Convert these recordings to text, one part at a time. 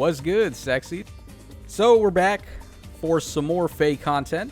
What's good, sexy? So we're back for some more Fae content.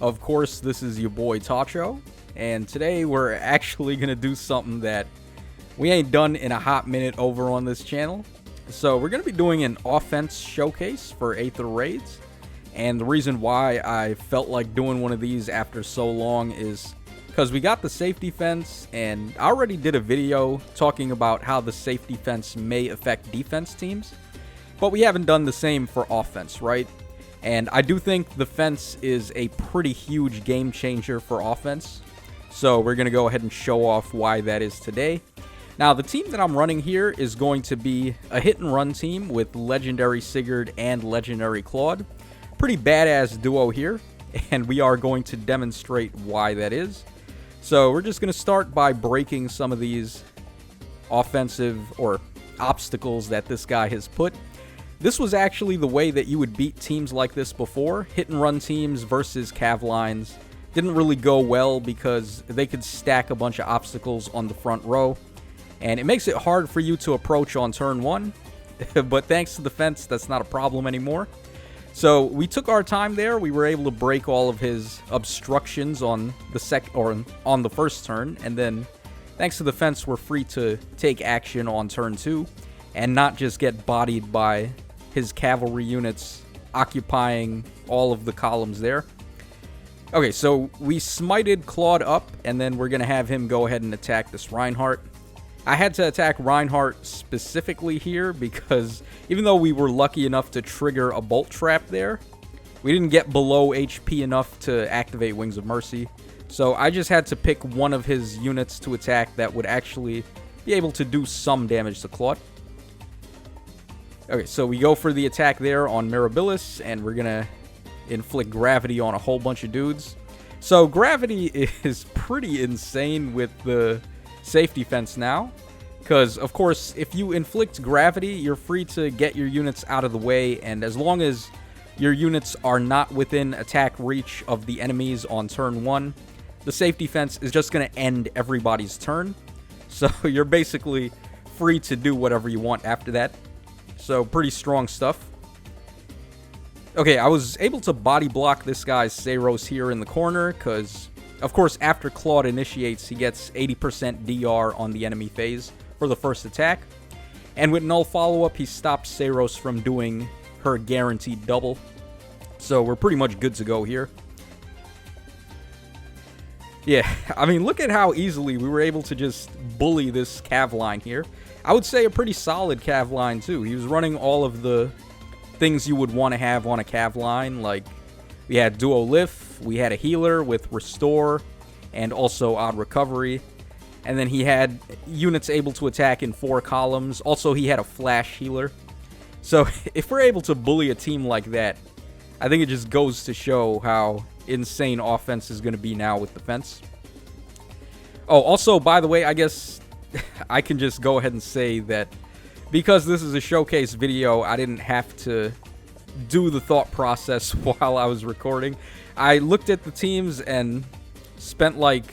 Of course, this is your boy Tacho, and today we're actually going to do something that we ain't done in a hot minute over on this channel. So we're going to be doing an offense showcase for Aether raids, and the reason why I felt like doing one of these after so long is because we got the safety fence, and I already did a video talking about how the safety fence may affect defense teams, but we haven't done the same for offense, right? And I do think the fence is a pretty huge game changer for offense, so we're going to go ahead and show off why that is today. Now, the team that I'm running here is going to be a hit-and-run team with Legendary Sigurd and Legendary Claude. Pretty badass duo here, and we are going to demonstrate why that is. So we're just going to start by breaking some of these offensive or obstacles that this guy has put. This was actually the way that you would beat teams like this before. Hit-and-run teams versus cav lines didn't really go well because they could stack a bunch of obstacles on the front row, and it makes it hard for you to approach on turn 1. But thanks to the fence, that's not a problem anymore. So we took our time there. We were able to break all of his obstructions on the first turn, and then thanks to the fence, we're free to take action on turn 2 and not just get bodied by his cavalry units occupying all of the columns there. Okay, so we smited Claude up, and then we're going to have him go ahead and attack this Reinhardt. I had to attack Reinhardt specifically here because even though we were lucky enough to trigger a bolt trap there, we didn't get below HP enough to activate Wings of Mercy. So I just had to pick one of his units to attack that would actually be able to do some damage to Claude. Okay, so we go for the attack there on Mirabilis, and we're going to inflict gravity on a whole bunch of dudes. So gravity is pretty insane with the safety fence now, because of course if you inflict gravity, you're free to get your units out of the way, and as long as your units are not within attack reach of the enemies on turn 1, the safety fence is just going to end everybody's turn, so you're basically free to do whatever you want after that. So pretty strong stuff. Okay, I was able to body block this guy's Saros here in the corner because of course, after Claude initiates, he gets 80% DR on the enemy phase for the first attack. And with null follow-up, he stops Saros from doing her guaranteed double. So we're pretty much good to go here. Yeah, I mean, look at how easily we were able to just bully this cav line here. I would say a pretty solid cav line, too. He was running all of the things you would want to have on a cav line, like we had Duo Lift, we had a healer with Restore, and also Odd Recovery. And then he had units able to attack in 4 columns. Also, he had a Flash healer. So, if we're able to bully a team like that, I think it just goes to show how insane offense is going to be now with the fence. Oh, also, by the way, I guess I can just go ahead and say that because this is a showcase video, I didn't have to do the thought process while I was recording. I looked at the teams and spent like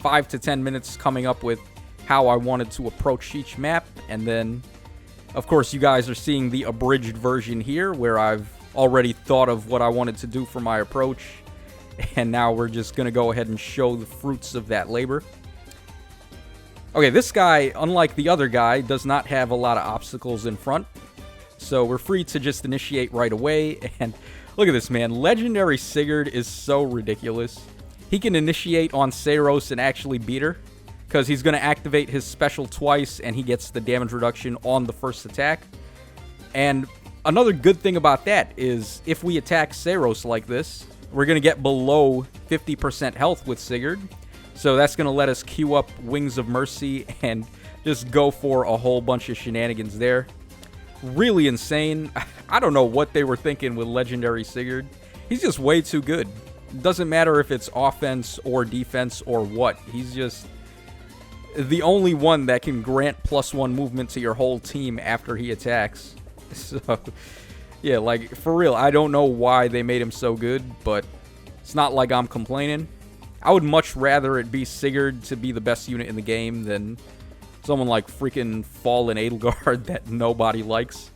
5 to 10 minutes coming up with how I wanted to approach each map, and then of course you guys are seeing the abridged version here where I've already thought of what I wanted to do for my approach, and now we're just gonna go ahead and show the fruits of that labor. Okay, this guy, unlike the other guy, does not have a lot of obstacles in front. So we're free to just initiate right away, and look at this, man. Legendary Sigurd is so ridiculous. He can initiate on Saros and actually beat her, because he's going to activate his special twice, and he gets the damage reduction on the first attack. And another good thing about that is, if we attack Saros like this, we're going to get below 50% health with Sigurd. So that's going to let us queue up Wings of Mercy and just go for a whole bunch of shenanigans there. Really insane. I don't know what they were thinking with Legendary Sigurd. He's just way too good. Doesn't matter if it's offense or defense or what. He's just the only one that can grant +1 movement to your whole team after he attacks. So, yeah, like, for real, I don't know why they made him so good, but it's not like I'm complaining. I would much rather it be Sigurd to be the best unit in the game than someone like freaking Fallen Edelgard that nobody likes.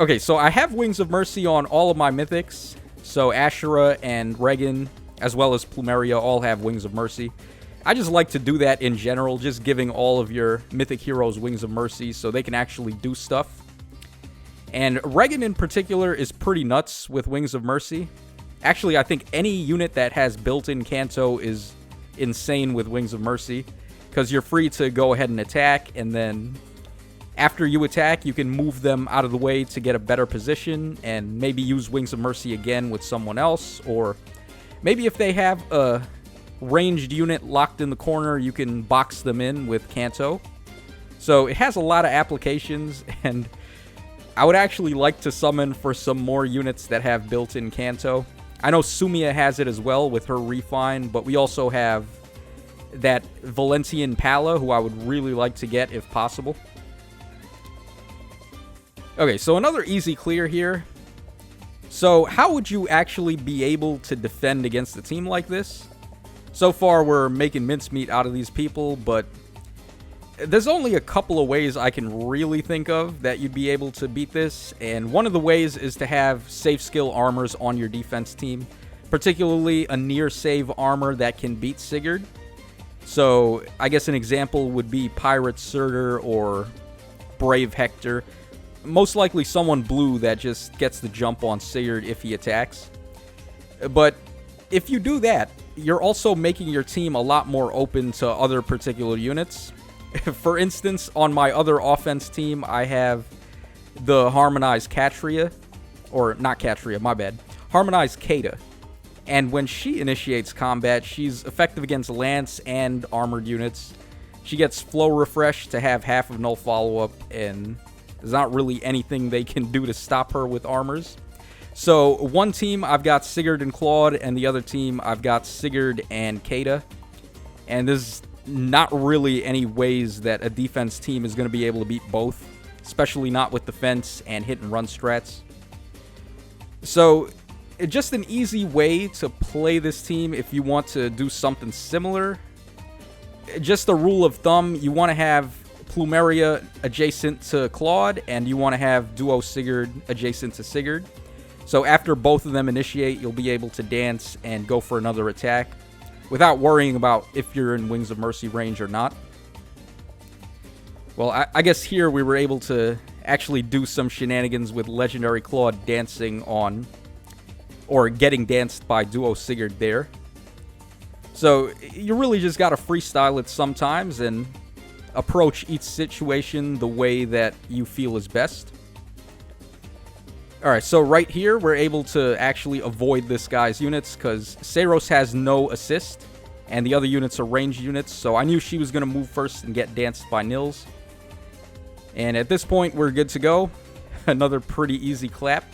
Okay, so I have Wings of Mercy on all of my mythics. So Ashura and Regan, as well as Plumeria, all have Wings of Mercy. I just like to do that in general, just giving all of your mythic heroes Wings of Mercy so they can actually do stuff. And Regan in particular is pretty nuts with Wings of Mercy. Actually, I think any unit that has built-in Kanto is insane with Wings of Mercy, because you're free to go ahead and attack, and then after you attack, you can move them out of the way to get a better position, and maybe use Wings of Mercy again with someone else, or maybe if they have a ranged unit locked in the corner, you can box them in with Kanto. So it has a lot of applications, and I would actually like to summon for some more units that have built-in Kanto. I know Sumia has it as well with her Refine, but we also have that Valentian Pala, who I would really like to get if possible. Okay, so another easy clear here. So how would you actually be able to defend against a team like this? So far, we're making mincemeat out of these people, but there's only a couple of ways I can really think of that you'd be able to beat this, and one of the ways is to have safe skill armors on your defense team, particularly a near save armor that can beat Sigurd. So I guess an example would be Pirate Surtur or Brave Hector. Most likely someone blue that just gets the jump on Sigurd if he attacks. But if you do that, you're also making your team a lot more open to other particular units. For instance, on my other offense team, I have the Harmonized Catria, or not Catria, my bad, Harmonized Kata. And when she initiates combat, she's effective against Lance and armored units. She gets Flow Refresh to have half of null follow-up, and there's not really anything they can do to stop her with armors. So one team, I've got Sigurd and Claude, and the other team, I've got Sigurd and Kata. And there's not really any ways that a defense team is going to be able to beat both, especially not with defense and hit and run strats. So just an easy way to play this team if you want to do something similar. Just a rule of thumb, you want to have Plumeria adjacent to Claude, and you want to have Duo Sigurd adjacent to Sigurd. So after both of them initiate, you'll be able to dance and go for another attack without worrying about if you're in Wings of Mercy range or not. Well, I guess here we were able to actually do some shenanigans with Legendary Claude dancing on, or getting danced by Duo Sigurd there. So you really just gotta freestyle it sometimes and approach each situation the way that you feel is best. Alright, so right here, we're able to actually avoid this guy's units, because Saros has no assist, and the other units are ranged units, so I knew she was going to move first and get danced by Nils. And at this point, we're good to go. Another pretty easy clap.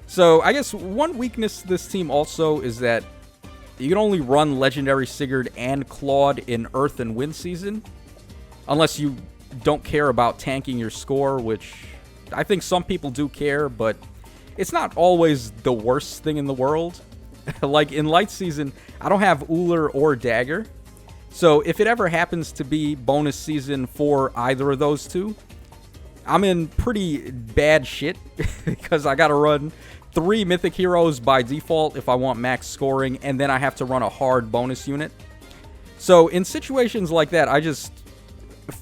So, I guess one weakness to this team also is that you can only run Legendary Sigurd and Claude in Earth and Wind Season, unless you don't care about tanking your score, which I think some people do care, but it's not always the worst thing in the world. Like in Light Season, I don't have Uller or Dagger. So if it ever happens to be bonus season for either of those two, I'm in pretty bad shit because I gotta run 3 mythic heroes by default if I want max scoring, and then I have to run a hard bonus unit. So in situations like that, I just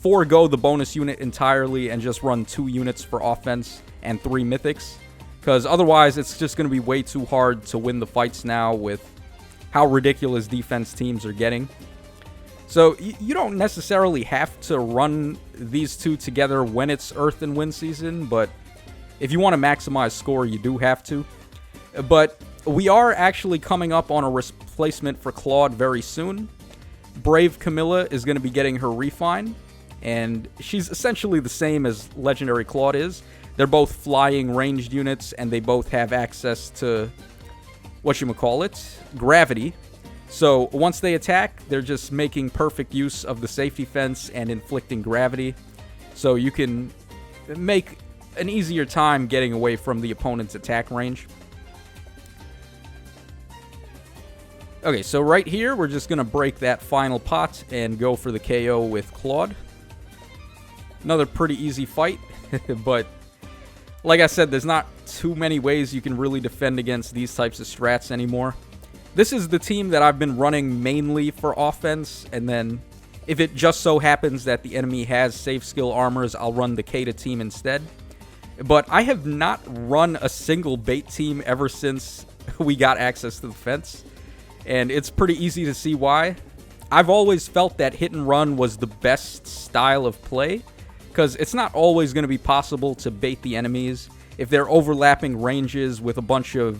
forego the bonus unit entirely and just run 2 units for offense and 3 mythics, because otherwise it's just going to be way too hard to win the fights now with how ridiculous defense teams are getting. So you don't necessarily have to run these two together when it's Earth and Wind Season, but if you want to maximize score, you do have to. But we are actually coming up on a replacement for Claude very soon. Brave Camilla is going to be getting her Refine, and she's essentially the same as Legendary Claude is. They're both flying ranged units, and they both have access to, gravity. So once they attack, they're just making perfect use of the safety fence and inflicting gravity. So you can make an easier time getting away from the opponent's attack range. Okay, so right here, we're just going to break that final pot and go for the KO with Claude. Another pretty easy fight, but Like I said, there's not too many ways you can really defend against these types of strats anymore. This is the team that I've been running mainly for offense, and then if it just so happens that the enemy has safe skill armors, I'll run the Kata team instead. But I have not run a single bait team ever since we got access to the fence, and it's pretty easy to see why. I've always felt that hit and run was the best style of play, because it's not always going to be possible to bait the enemies if they're overlapping ranges with a bunch of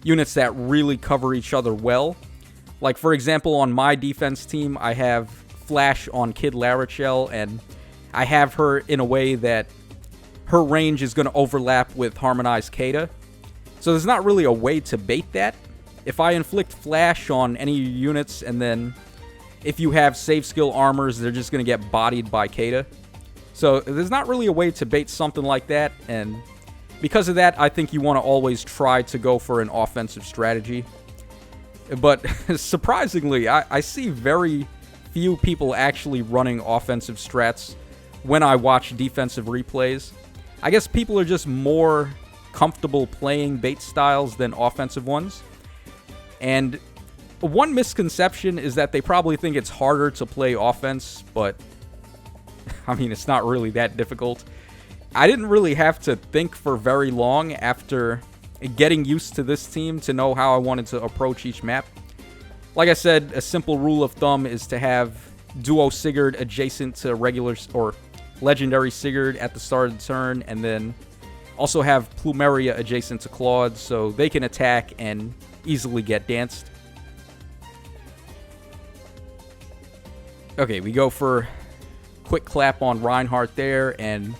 units that really cover each other well. Like, for example, on my defense team, I have Flash on Kid Larichel, and I have her in a way that her range is going to overlap with Harmonized Kata. So there's not really a way to bait that. If I inflict Flash on any units, and then if you have safe skill armors, they're just going to get bodied by Kata. So there's not really a way to bait something like that, and because of that, I think you want to always try to go for an offensive strategy. But surprisingly, I see very few people actually running offensive strats when I watch defensive replays. I guess people are just more comfortable playing bait styles than offensive ones. And one misconception is that they probably think it's harder to play offense, but I mean, it's not really that difficult. I didn't really have to think for very long after getting used to this team to know how I wanted to approach each map. Like I said, a simple rule of thumb is to have Duo Sigurd adjacent to regular or Legendary Sigurd at the start of the turn, and then also have Plumeria adjacent to Claude so they can attack and easily get danced. Okay, we go for quick clap on Reinhardt there, and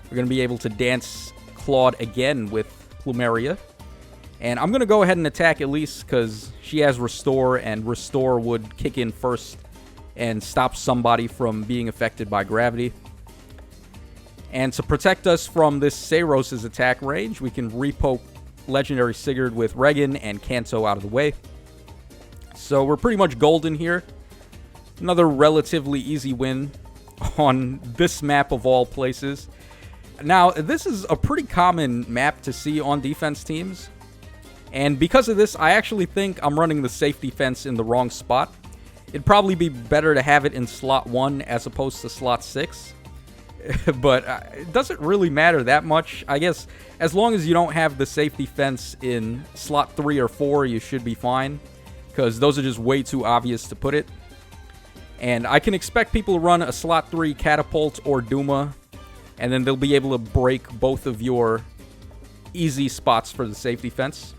we're going to be able to dance Claude again with Plumeria. And I'm going to go ahead and attack Elise because she has Restore, and Restore would kick in first and stop somebody from being affected by gravity. And to protect us from this Saros' attack range, we can repoke Legendary Sigurd with Regan and Kanto out of the way. So we're pretty much golden here. Another relatively easy win on this map of all places. Now, this is a pretty common map to see on defense teams. And because of this, I actually think I'm running the safety fence in the wrong spot. It'd probably be better to have it in slot 1 as opposed to slot 6. But it doesn't really matter that much. I guess as long as you don't have the safety fence in slot 3 or 4, you should be fine, because those are just way too obvious to put it. And I can expect people to run a slot 3 Catapult or Duma, and then they'll be able to break both of your easy spots for the safety fence.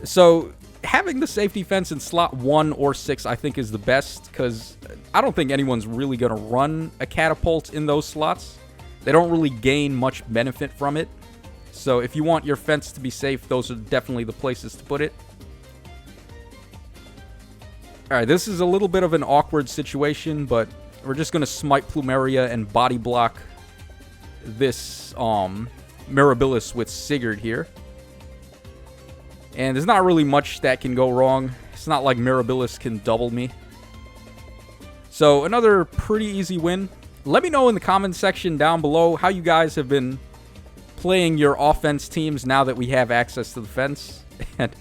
So having the safety fence in slot 1 or 6, I think, is the best, because I don't think anyone's really going to run a Catapult in those slots. They don't really gain much benefit from it. So if you want your fence to be safe, those are definitely the places to put it. Alright, this is a little bit of an awkward situation, but we're just going to smite Plumeria and body block this Mirabilis with Sigurd here. And there's not really much that can go wrong. It's not like Mirabilis can double me. So another pretty easy win. Let me know in the comments section down below how you guys have been playing your offense teams now that we have access to the fence. And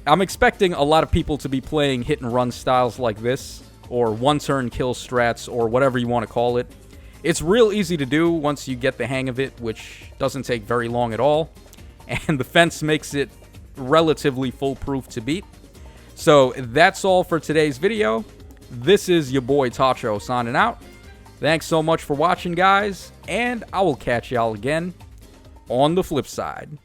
I'm expecting a lot of people to be playing hit and run styles like this, or one-turn kill strats, or whatever you want to call it. It's real easy to do once you get the hang of it, which doesn't take very long at all. And the fence makes it relatively foolproof to beat. So that's all for today's video. This is your boy Tacho signing out. Thanks so much for watching, guys, and I will catch y'all again on the flip side.